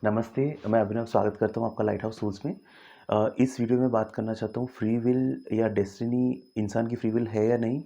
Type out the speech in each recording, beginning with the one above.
नमस्ते, मैं अभिनव स्वागत करता हूँ आपका लाइट हाउस टूल्स में। इस वीडियो में बात करना चाहता हूँ फ्री विल या डेस्टिनी इंसान की फ्री विल है या नहीं?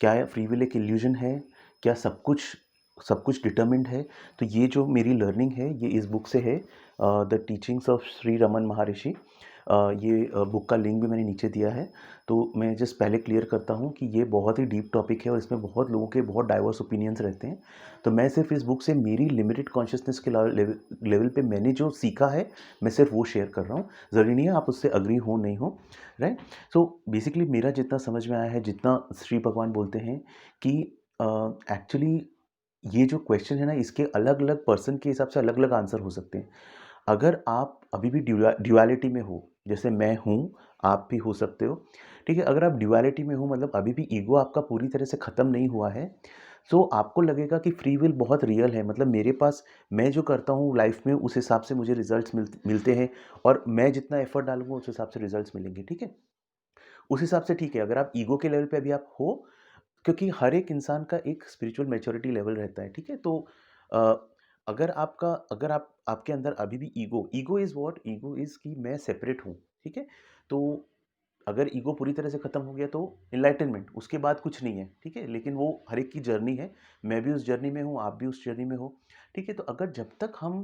क्या फ्री विल एक इल्यूजन है? क्या सब कुछ डिटरमिन्ड है? तो ये जो मेरी लर्निंग है ये इस बुक से है, the teachings of Shri Raman महर्षि। ये बुक का लिंक भी मैंने नीचे दिया है। तो मैं जस्ट पहले क्लियर करता हूँ कि ये बहुत ही डीप टॉपिक है और इसमें बहुत लोगों के बहुत डाइवर्स ओपिनियंस रहते हैं। तो मैं सिर्फ इस बुक से मेरी लिमिटेड कॉन्शियसनेस के लेवल पे मैंने जो सीखा है मैं सिर्फ वो शेयर कर रहा हूँ। ज़रूरी नहीं है आप उससे अग्री हो नहीं हो, राइट? सो बेसिकली मेरा जितना समझ में आया है, जितना श्री भगवान बोलते हैं कि एक्चुअली ये जो क्वेश्चन है ना, इसके अलग अलग पर्सन के हिसाब से अलग अलग आंसर हो सकते हैं। अगर आप अभी भी ड्यूअलिटी में हो, जैसे मैं हूँ, आप भी हो सकते हो, ठीक है? अगर आप ड्यूअलिटी में हो मतलब अभी भी ईगो आपका पूरी तरह से ख़त्म नहीं हुआ है, सो आपको लगेगा कि फ्री विल बहुत रियल है। मतलब मेरे पास मैं जो करता हूँ लाइफ में उस हिसाब से मुझे रिजल्ट्स मिलते हैं और मैं जितना एफर्ट डालूंगा उस हिसाब से रिजल्ट्स मिलेंगे, ठीक है? उस हिसाब से ठीक है अगर आप ईगो के लेवल पे अभी आप हो, क्योंकि हर एक इंसान का एक स्पिरिचुअल मैच्योरिटी लेवल रहता है, ठीक है? तो अ, अगर आप आपके अंदर अभी भी ego is what? Ego is कि मैं सेपरेट हूँ, ठीक है? तो अगर ईगो पूरी तरह से ख़त्म हो गया तो एनलाइटनमेंट, उसके बाद कुछ नहीं है, ठीक है? लेकिन वो हर एक की जर्नी है, मैं भी उस जर्नी में हूँ, आप भी उस जर्नी में हो, ठीक है? तो अगर जब तक हम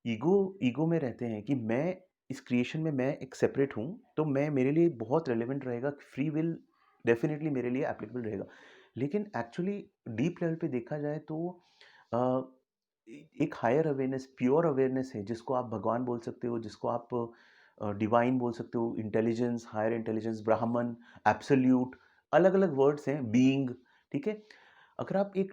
ईगो ईगो में रहते हैं कि मैं इस क्रिएशन में मैं एक सेपरेट हूँ, तो मैं मेरे लिए बहुत रेलेवेंट रहेगा, फ्री विल डेफ़िनिटली मेरे लिए एप्लीकेबल रहेगा। लेकिन एक्चुअली डीप लेवल पे देखा जाए तो अ, एक हायर अवेयरनेस, प्योर अवेयरनेस है जिसको आप भगवान बोल सकते हो, जिसको आप डिवाइन बोल सकते हो, इंटेलिजेंस, हायर इंटेलिजेंस, ब्राह्मण, एब्सोल्यूट, अलग-अलग वर्ड्स हैं, बीइंग, ठीक है? अगर आप एक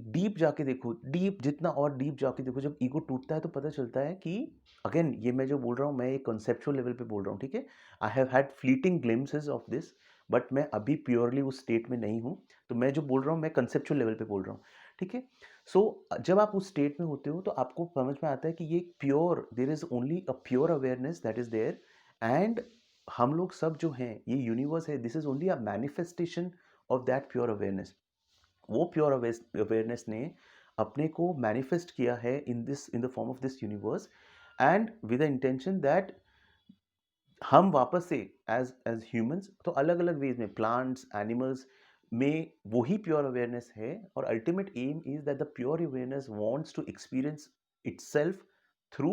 डीप जाके देखो, डीप जितना और डीप जाके देखो, जब ईगो टूटता है तो पता चलता है कि अगेन ये मैं जो बोल रहा हूँ मैं एक कॉन्सेप्चुअल लेवल पे बोल रहा हूँ, ठीक है? I have had fleeting glimpses of this, but मैं अभी प्योरली उस स्टेट में नहीं हूँ। तो मैं जो बोल रहा हूँ मैं कॉन्सेप्चुअल लेवल पे बोल रहा हूँ, ठीक है? सो जब आप उस स्टेट में होते हो तो आपको समझ में आता है कि ये pure, there is only a pure awareness that is there. And हम लोग सब जो हैं, ये यूनिवर्स है, this is only a manifestation of that pure awareness. वो प्योर अवेयरनेस ने अपने को मैनिफेस्ट किया है in the form of this universe, and with the intention that हम वापस से एज एज ह्यूमंस, तो अलग अलग वेज में प्लांट्स एनिमल्स में वही प्योर अवेयरनेस है। और ultimate aim is that the pure awareness wants to experience itself through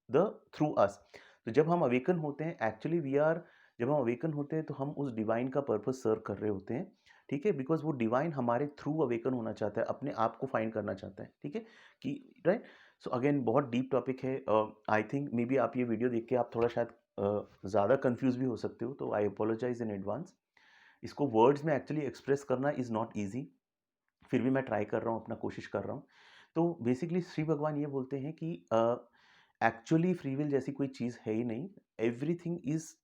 the through us. तो जब हम अवेकन होते हैं, एक्चुअली वी आर, जब हम अवेकन होते हैं तो हम उस डिवाइन का पर्पस सर्व कर रहे होते हैं, ठीक है? बिकॉज वो डिवाइन हमारे थ्रू अवेकन होना चाहता है, अपने आप को फाइंड करना चाहता है, ठीक है? कि राइट। सो अगेन बहुत डीप टॉपिक है। आई थिंक मे बी आप ये वीडियो देख के आप थोड़ा शायद ज़्यादा कंफ्यूज भी हो सकते हो, तो आई अपोलोजाइज इन एडवांस। इसको वर्ड्स में एक्चुअली एक्सप्रेस करना इज़ नॉट ईजी, फिर भी मैं ट्राई कर रहा हूँ, अपना कोशिश कर रहा हूँ। तो बेसिकली श्री भगवान ये बोलते हैं कि एक्चुअली फ्री विल जैसी कोई चीज़ है ही नहीं। Everything is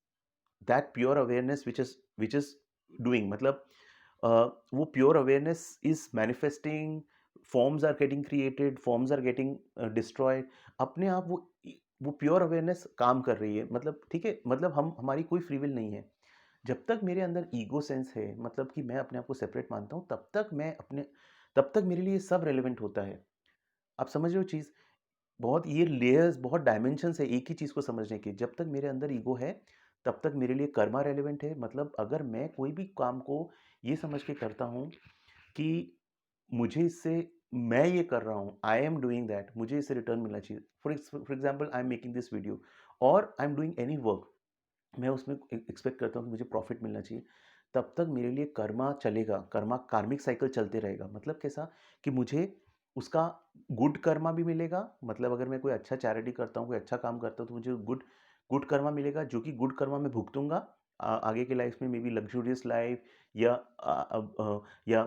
that pure awareness which is doing, मतलब अ, वो pure awareness is manifesting, forms are getting created, forms are getting destroyed. अपने आप वो प्योर अवेयरनेस काम कर रही है, मतलब ठीक है? मतलब हम, हमारी कोई फ्री विल नहीं है। जब तक मेरे अंदर ईगो सेंस है, मतलब कि मैं अपने आप को सेपरेट मानता हूँ, तब तक मेरे लिए सब रेलेवेंट होता है। आप समझ रहे हो चीज़? बहुत ये लेयर्स, बहुत डायमेंशंस है एक ही चीज़ को समझने के। जब तक मेरे अंदर ईगो है, तब तक मेरे लिए कर्मा रेलेवेंट है। मतलब अगर मैं कोई भी काम को ये समझ के करता हूँ कि मुझे इससे, मैं ये कर रहा हूँ, आई एम डूइंग दैट, मुझे इससे रिटर्न मिलना चाहिए। For example I am making this video और I am doing any work, मैं उसमें एक्सपेक्ट करता हूँ कि मुझे प्रॉफिट मिलना चाहिए, तब तक मेरे लिए कर्मा चलेगा, कर्मा कार्मिक साइकिल चलते रहेगा। मतलब कैसा? कि मुझे उसका गुड कर्मा भी मिलेगा, मतलब अगर मैं कोई अच्छा चैरिटी करता हूँ, कोई अच्छा काम करता हूँ, तो मुझे गुड गुड कर्मा मिलेगा, जो कि गुड कर्मा मैं भुगतूंगा आगे के लाइफ में, मे बी लग्जूरियस लाइफ, या या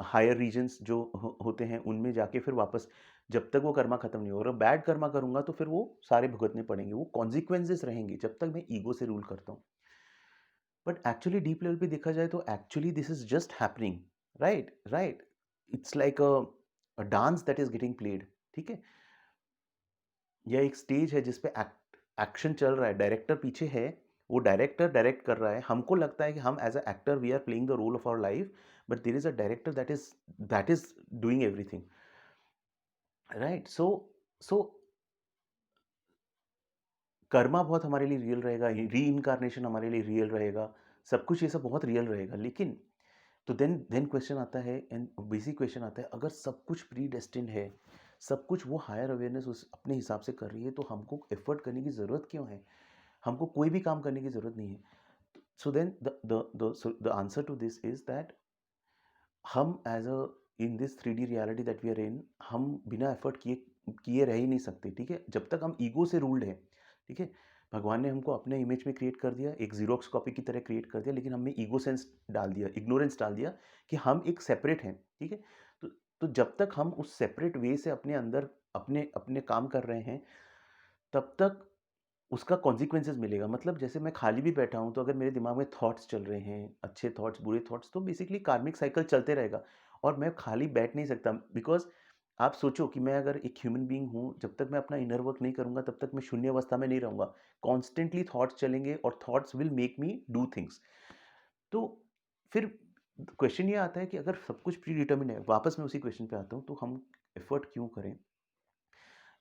हायर रीजन्स जो होते हैं उनमें जाके फिर वापस, जब तक वो कर्मा खत्म नहीं होगा। बैड कर्मा करूंगा तो फिर वो सारे भुगतने पड़ेंगे, वो कॉन्सिक्वेंसेस रहेंगे जब तक मैं ईगो से रूल करता हूँ। बट एक्चुअली डीप लेवल पे देखा जाए तो actually this is just happening, right right. It's like a dance that is getting played, ठीक है? या एक स्टेज है जिसपे एक्शन चल रहा है, डायरेक्टर पीछे है, वो डायरेक्टर डायरेक्ट कर रहा है, हमको लगता है कि हम as a actor we are playing the role of our life, but there is a director that is doing everything. Right? So कर्मा बहुत हमारे लिए रियल रहेगा, रीइंकार्नेशन हमारे लिए रियल रहेगा, सब कुछ ये सब बहुत रियल रहेगा। लेकिन तो देन क्वेश्चन आता है, एंड बेसिक क्वेश्चन आता है, अगर सब कुछ प्री डेस्टिन्ड है, सब कुछ वो हायर अवेयरनेस उस अपने हिसाब से कर रही है, तो हमको एफर्ट करने की ज़रूरत क्यों है? हमको कोई भी काम करने की ज़रूरत नहीं है। So then the answer to this is that हम as a in this 3D reality that we are in, हम बिना एफर्ट किए किए रह ही नहीं सकते, ठीक है? जब तक हम ईगो से रूल्ड हैं, ठीक है? भगवान ने हमको अपने इमेज में क्रिएट कर दिया, एक ज़ीरॉक्स कॉपी की तरह क्रिएट कर दिया, लेकिन हमें ईगो सेंस डाल दिया, इग्नोरेंस डाल दिया कि हम एक सेपरेट हैं, ठीक है? तो तो जब तक हम उस सेपरेट वे से अपने अंदर अपने अपने काम कर रहे हैं, तब तक उसका कॉन्सिक्वेंसेस मिलेगा। मतलब जैसे मैं खाली भी बैठा हूँ, तो अगर मेरे दिमाग में थॉट्स चल रहे हैं, अच्छे थॉट्स, बुरे थॉट्स, तो बेसिकली कार्मिक साइकिल चलते रहेगा और मैं खाली बैठ नहीं सकता। बिकॉज़ आप सोचो कि मैं अगर एक ह्यूमन बीइंग हूँ, जब तक मैं अपना इनर वर्क नहीं करूँगा, तब तक मैं शून्य अवस्था में नहीं रहूँगा। कॉन्स्टेंटली थॉट्स चलेंगे और thoughts will make me do things. तो फिर क्वेश्चन ये आता है कि अगर सब कुछ प्री डिटर्मिन्ड है, वापस मैं उसी क्वेश्चन पे आता हूँ, तो हम एफर्ट क्यों करें?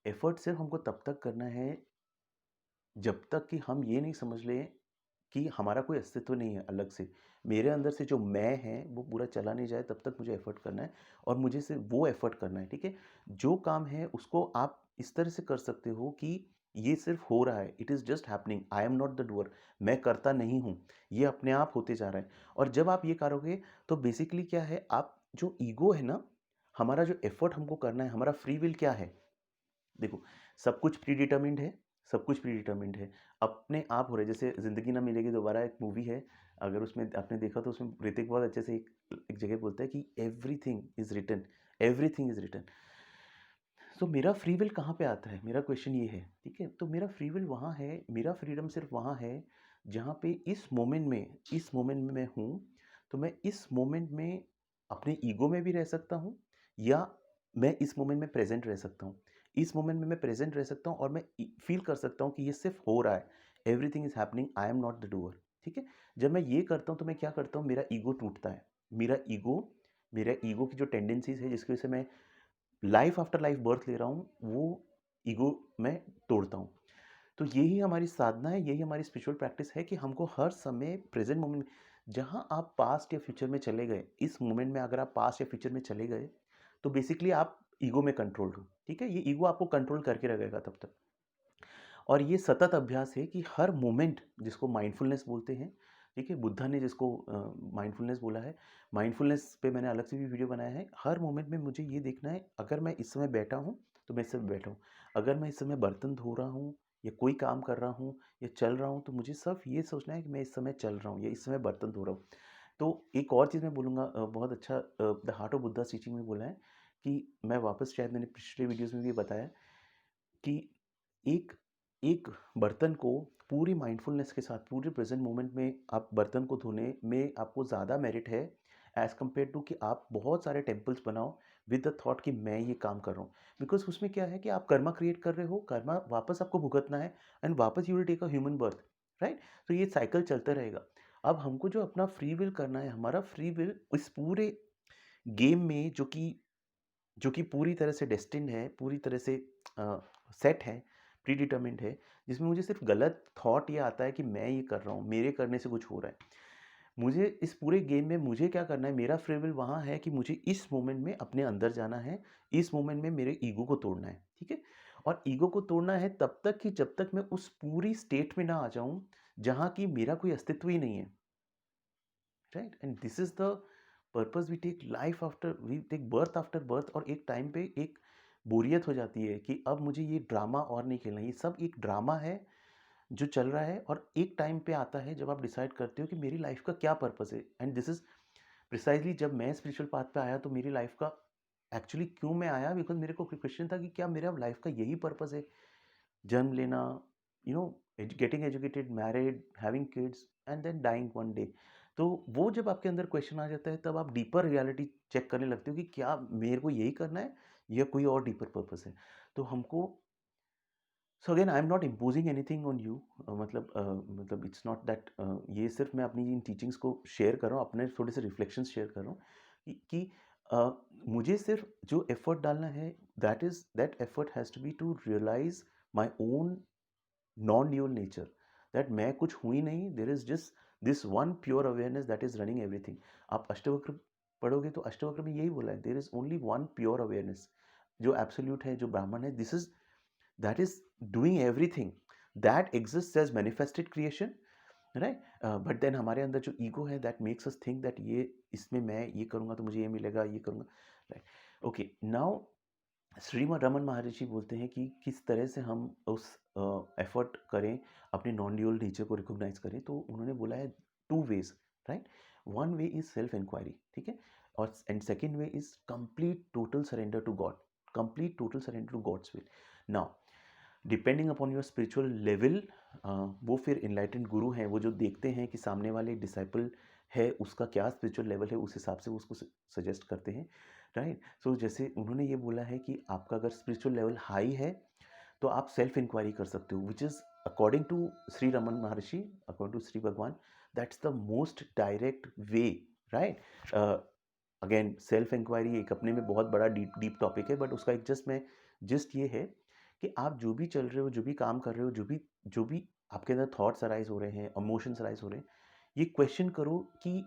एफर्ट सिर्फ हमको तब तक करना है जब तक कि हम ये नहीं समझ लें कि हमारा कोई अस्तित्व नहीं है अलग से। मेरे अंदर से जो मैं है, वो पूरा चला नहीं जाए, तब तक मुझे एफ़र्ट करना है और मुझे सिर्फ़ वो एफ़र्ट करना है, ठीक है? जो काम है उसको आप इस तरह से कर सकते हो कि ये सिर्फ़ हो रहा है, it is just happening, I am not the doer, मैं करता नहीं हूँ, ये अपने आप होते जा रहा है। और जब आप ये करोगे, तो बेसिकली क्या है, आप जो ईगो है ना, हमारा जो एफ़र्ट हमको करना है, हमारा फ्री विल क्या है? देखो, सब कुछ प्री डिटरमिन्ड है, सब कुछ प्री डिटरमिन्ड है। अपने आप हो रहा है, जैसे ज़िंदगी ना मिलेगी दोबारा एक मूवी है, अगर उसमें आपने देखा तो उसमें ऋतिक बहुत अच्छे से एक जगह बोलता है कि everything is written, everything is written. So मेरा फ्री विल कहाँ पे आता है? मेरा क्वेश्चन ये है, ठीक है? तो मेरा फ्री विल वहाँ है, मेरा फ्रीडम सिर्फ़ वहाँ है, जहाँ पे इस मोमेंट में मैं हूँ, तो मैं इस मोमेंट में अपने ईगो में भी रह सकता हूँ या मैं इस मोमेंट में प्रेज़ेंट रह सकता हूँ। इस मोमेंट में मैं प्रेज़ेंट रह सकता हूँ और मैं फ़ील कर सकता हूँ कि ये सिर्फ़ हो रहा है। Everything is happening, I am not the doer, ठीक है? जब मैं ये करता हूँ, तो मैं क्या करता हूँ, मेरा ईगो टूटता है। मेरा ईगो की जो टेंडेंसीज़ है, जिसकी वजह से मैं लाइफ आफ्टर लाइफ बर्थ ले रहा हूँ, वो ईगो मैं तोड़ता हूँ। तो यही हमारी साधना है, यही हमारी स्पिरिचुअल प्रैक्टिस है कि हमको हर समय प्रेज़ेंट मोमेंट में, जहाँ आप पास्ट या फ्यूचर में चले गए, इस मोमेंट में अगर आप पास्ट या फ्यूचर में चले गए, तो बेसिकली आप ईगो में कंट्रोल्ड हो, ठीक है? ये ईगो आपको कंट्रोल करके रखेगा तब तक। और ये सतत अभ्यास है कि हर मोमेंट, जिसको माइंडफुलनेस बोलते हैं, ठीक है? बुद्धा ने जिसको माइंडफुलनेस बोला है, माइंडफुलनेस पे मैंने अलग से भी वीडियो बनाया है। हर मोमेंट में मुझे ये देखना है, अगर मैं इस समय बैठा हूँ, तो मैं इस समय बैठा हूँ। अगर मैं इस समय बर्तन धो रहा हूँ या कोई काम कर रहा हूँ या चल रहा हूँ, तो मुझे सिर्फ ये सोचना है कि मैं इस समय चल रहा हूँ या इस समय बर्तन धो रहा हूँ। तो एक और चीज़ मैं बोलूँगा, बहुत अच्छा the heart of Buddha teaching में बोला है कि मैं वापस, शायद मैंने पिछले वीडियोज़ में भी बताया कि एक एक बर्तन को पूरी माइंडफुलनेस के साथ पूरे प्रेजेंट मोमेंट में आप बर्तन को धोने में आपको ज़्यादा मेरिट है एज़ कम्पेयर टू कि आप बहुत सारे टेम्पल्स बनाओ विद द थॉट कि मैं ये काम कर रहा हूँ। बिकॉज उसमें क्या है कि आप कर्मा क्रिएट कर रहे हो, कर्मा वापस आपको भुगतना है एंड वापस you will take a human birth, right? तो ये साइकिल चलता रहेगा। अब हमको जो अपना फ्री विल करना है, हमारा फ्री विल इस पूरे गेम में, जो कि पूरी तरह से डेस्टिन्ड है, पूरी तरह से सेट है, प्री डिटरमिन्ड है, जिसमें मुझे सिर्फ़ गलत थॉट ये आता है कि मैं ये कर रहा हूँ, मेरे करने से कुछ हो रहा है। मुझे इस पूरे गेम में मुझे क्या करना है, मेरा फ्री विल वहाँ है कि मुझे इस मोमेंट में अपने अंदर जाना है, इस मोमेंट में मेरे ईगो को तोड़ना है, ठीक है? और ईगो को तोड़ना है तब तक कि जब तक मैं उस पूरी स्टेट में ना आ जाऊँ, जहाँ कि मेरा कोई अस्तित्व ही नहीं है। Right, and this is the purpose, we take birth after birth, और एक टाइम पे एक बोरियत हो जाती है कि अब मुझे ये ड्रामा और नहीं खेलना, ये सब एक ड्रामा है जो चल रहा है। और एक टाइम पे आता है जब आप डिसाइड करते हो कि मेरी लाइफ का क्या पर्पस है, एंड दिस इज प्रिसाइजली जब मैं स्पिरिचुअल पाथ पे आया, तो मेरी लाइफ का एक्चुअली क्यों मैं आया, बिकॉज मेरे को क्वेश्चन था कि क्या मेरा लाइफ का यही पर्पस है, जन्म लेना, getting educated, married, having kids and then dying one day. तो वो जब आपके अंदर क्वेश्चन आ जाता है, तब आप डीपर रियलिटी चेक करने लगते हो कि क्या मेरे को यही करना है या कोई और डीपर पर्पस है। तो हमको, so again I am not imposing anything on you, मतलब इट्स नॉट दैट, ये सिर्फ मैं अपनी इन टीचिंग्स को शेयर कर रहा हूँ, अपने थोड़े से रिफ्लेक्शंस शेयर कर रहा हूँ कि मुझे सिर्फ जो एफर्ट डालना है, that effort has to be to realise my own non dual nature, that मैं कुछ हुई नहीं, there is just this one pure awareness that is running everything. आप अष्टवक्र पढ़ोगे तो अष्टवक्र में यही बोला है, there is only one pure awareness, जो एब्सोल्यूट है, जो ब्राह्मण है, this is that is doing everything, that exist as manifested creation, right. But then हमारे अंदर जो ईगो है that makes us think that ये इसमें मैं ये करूँगा तो मुझे ये मिलेगा, ये करूँगा, right. Okay, now Shrimad Raman महर्षि बोलते हैं कि किस तरह से हम उस एफर्ट करें, अपने नॉन ड्यूअल नेचर को रिकॉग्नाइज करें। तो उन्होंने बोला है two ways, right. One way is self inquiry, ठीक है, और and second way is complete total surrender to God, complete total surrender to God's will. Now depending upon your spiritual level, वो फिर इनलाइटेंड गुरु हैं, वो जो देखते हैं कि सामने वाले डिसाइपल है उसका क्या स्पिरिचुअल लेवल है, उस हिसाब से वो उसको सजेस्ट करते हैं, राइट। सो जैसे उन्होंने ये बोला है कि आपका अगर स्पिरिचुअल लेवल हाई है तो आप सेल्फ इंक्वायरी कर सकते हो, which is according to Shri Raman Maharshi, according to Shri Bhagwan, that's the most direct way, right. Again self inquiry एक अपने में बहुत बड़ा डीप डीप टॉपिक है, बट उसका एक जस्ट ये है कि आप जो भी चल रहे हो, जो भी काम कर रहे हो, जो भी आपके अंदर थॉट्स अराइज हो रहे हैं, इमोशंस अराइज हो रहे हैं, ये क्वेश्चन करो कि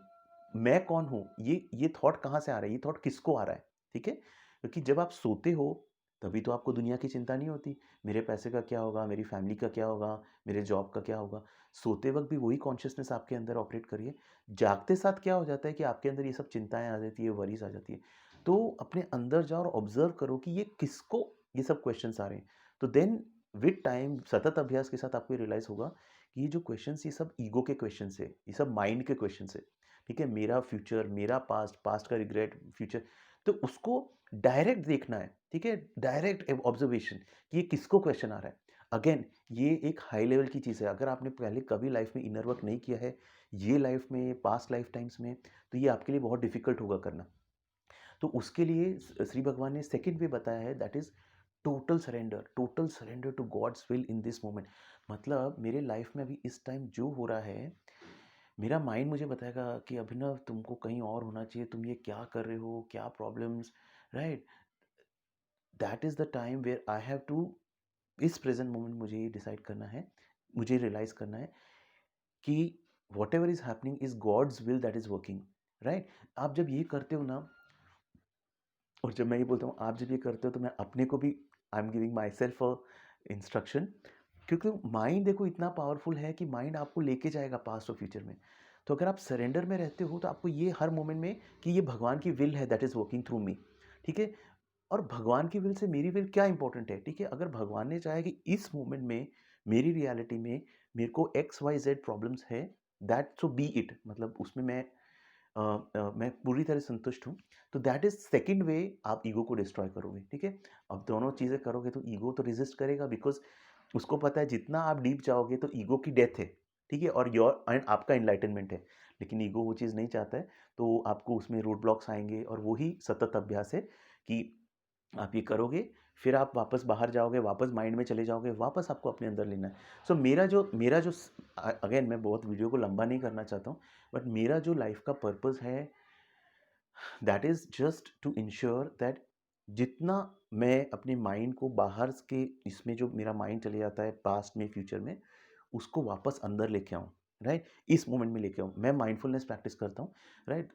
मैं कौन हूँ, ये थॉट कहाँ से आ रहा है, ये थॉट किसको आ रहा है, ठीक है। क्योंकि जब आप सोते हो तभी तो आपको दुनिया की चिंता नहीं होती, मेरे पैसे का क्या होगा, मेरी फैमिली का क्या होगा, मेरे जॉब का क्या होगा। सोते वक्त भी वही कॉन्शियसनेस आपके अंदर ऑपरेट करिए। जागते साथ क्या हो जाता है कि आपके अंदर ये सब चिंताएं आ जाती है, वरीज आ जाती है। तो अपने अंदर जाओ और ऑब्जर्व करो कि ये किसको ये सब क्वेश्चंस आ रहे हैं। तो देन विद टाइम, सतत अभ्यास के साथ आपको रियलाइज होगा कि ये जो क्वेश्चंस, ये सब ईगो के क्वेश्चंस है, ये सब माइंड के क्वेश्चंस है, ठीक है। मेरा फ्यूचर, मेरा पास्ट, पास्ट का रिग्रेट, फ्यूचर, तो उसको डायरेक्ट देखना है, ठीक है, डायरेक्ट ऑब्जर्वेशन कि ये किसको क्वेश्चन आ रहा है। अगेन ये एक हाई लेवल की चीज़ है, अगर आपने पहले कभी लाइफ में इनर वर्क नहीं किया है, ये लाइफ में, पास्ट लाइफ टाइम्स में, तो ये आपके लिए बहुत डिफिकल्ट होगा करना। तो उसके लिए श्री भगवान ने सेकेंड वे बताया है, that is total surrender to God's will in this moment. मतलब मेरे लाइफ में अभी इस टाइम जो हो रहा है, मेरा माइंड मुझे बताएगा कि अभिनव तुमको कहीं और होना चाहिए, तुम ये क्या कर रहे हो, क्या problems, right. That is the time where I have to, इस प्रेजेंट मोमेंट मुझे ये डिसाइड करना है, मुझे रियलाइज करना है कि whatever is happening is God's will that is working, right. आप जब ये करते हो ना, और जब मैं ये बोलता हूँ आप जब ये करते हो, तो मैं अपने को भी I am giving my self a instruction, क्योंकि माइंड देखो इतना पावरफुल है कि माइंड आपको लेके जाएगा पास्ट और फ्यूचर में। तो अगर आप सरेंडर में रहते हो तो आपको ये हर मोमेंट में कि ये भगवान की विल है दैट इज़ वर्किंग थ्रू मी, ठीक है। और भगवान की विल से मेरी विल क्या इंपॉर्टेंट है, ठीक है। अगर भगवान ने चाहा कि इस मोमेंट में मेरी रियलिटी में मेरे को एक्स वाई जेड प्रॉब्लम्स है, दैट सो बी इट, मतलब उसमें मैं पूरी तरह संतुष्ट हूँ। तो दैट इज़ सेकंड वे, आप ईगो को डिस्ट्रॉय करोगे, ठीक है। अब दोनों चीज़ें करोगे तो ईगो तो रेजिस्ट करेगा, बिकॉज उसको पता है जितना आप डीप जाओगे तो ईगो की डेथ है, ठीक है, और योर एंड आपका इनलाइटनमेंट है। लेकिन ईगो वो चीज़ नहीं चाहता है, तो आपको उसमें रोड ब्लॉक्स आएंगे, और वही सतत अभ्यास है कि आप ये करोगे, फिर आप वापस बाहर जाओगे, वापस माइंड में चले जाओगे, वापस आपको अपने अंदर लेना है। सो मेरा जो अगेन मैं बहुत वीडियो को लंबा नहीं करना चाहता हूँ, बट मेरा जो लाइफ का पर्पस है, that is just to ensure that जितना मैं अपने माइंड को बाहर के इसमें, जो मेरा माइंड चले जाता है पास्ट में, फ्यूचर में, उसको वापस अंदर लेके आऊँ, राइट। इस मोमेंट में लेके आऊँ। मैं माइंडफुलनेस प्रैक्टिस करता हूँ, राइट।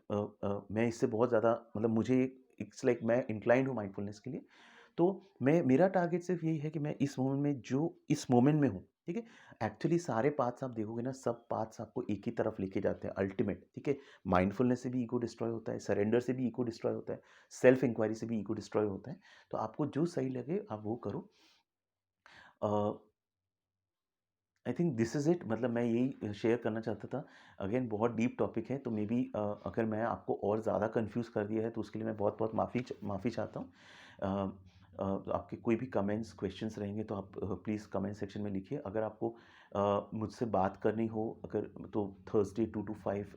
मैं इससे बहुत ज़्यादा, मतलब मुझे इट्स लाइक मैं इंक्लाइंड हूँ माइंडफुलनेस के लिए। तो मेरा टारगेट सिर्फ यही है कि मैं इस मोमेंट में, जो इस मोमेंट में हूँ, ठीक है। एक्चुअली सारे पाथ्स आप देखोगे ना, सब पाथ्स आपको एक ही तरफ लेके जाते हैं अल्टीमेट, ठीक है। माइंडफुलनेस से भी ईगो डिस्ट्रॉय होता है, सरेंडर से भी ईगो डिस्ट्रॉय होता है, सेल्फ इंक्वायरी से भी ईगो डिस्ट्रॉय होता है। तो आपको जो सही लगे आप वो करो। I think this is it, मतलब मैं यही शेयर करना चाहता था। अगेन बहुत डीप टॉपिक है, तो मे बी अगर मैं आपको और ज़्यादा कंफ्यूज कर दिया है तो उसके लिए मैं बहुत बहुत माफ़ी चाहता हूँ। आपके कोई भी कमेंट्स, क्वेश्चंस रहेंगे तो आप प्लीज़ कमेंट सेक्शन में लिखिए। अगर आपको मुझसे बात करनी हो, अगर, तो Thursday 2 to 5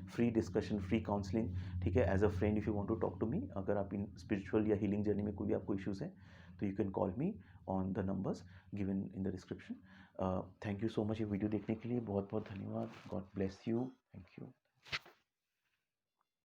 free discussion, free counselling, ठीक है, as a friend if you want to talk to me. अगर आप इन स्पिरिचुअल या हीलिंग जर्नी में कोई भी आपको इश्यूज़ हैं, तो you can call me on the numbers given in the description. Thank you so much ये वीडियो देखने के लिए, बहुत बहुत धन्यवाद। God bless you, thank you.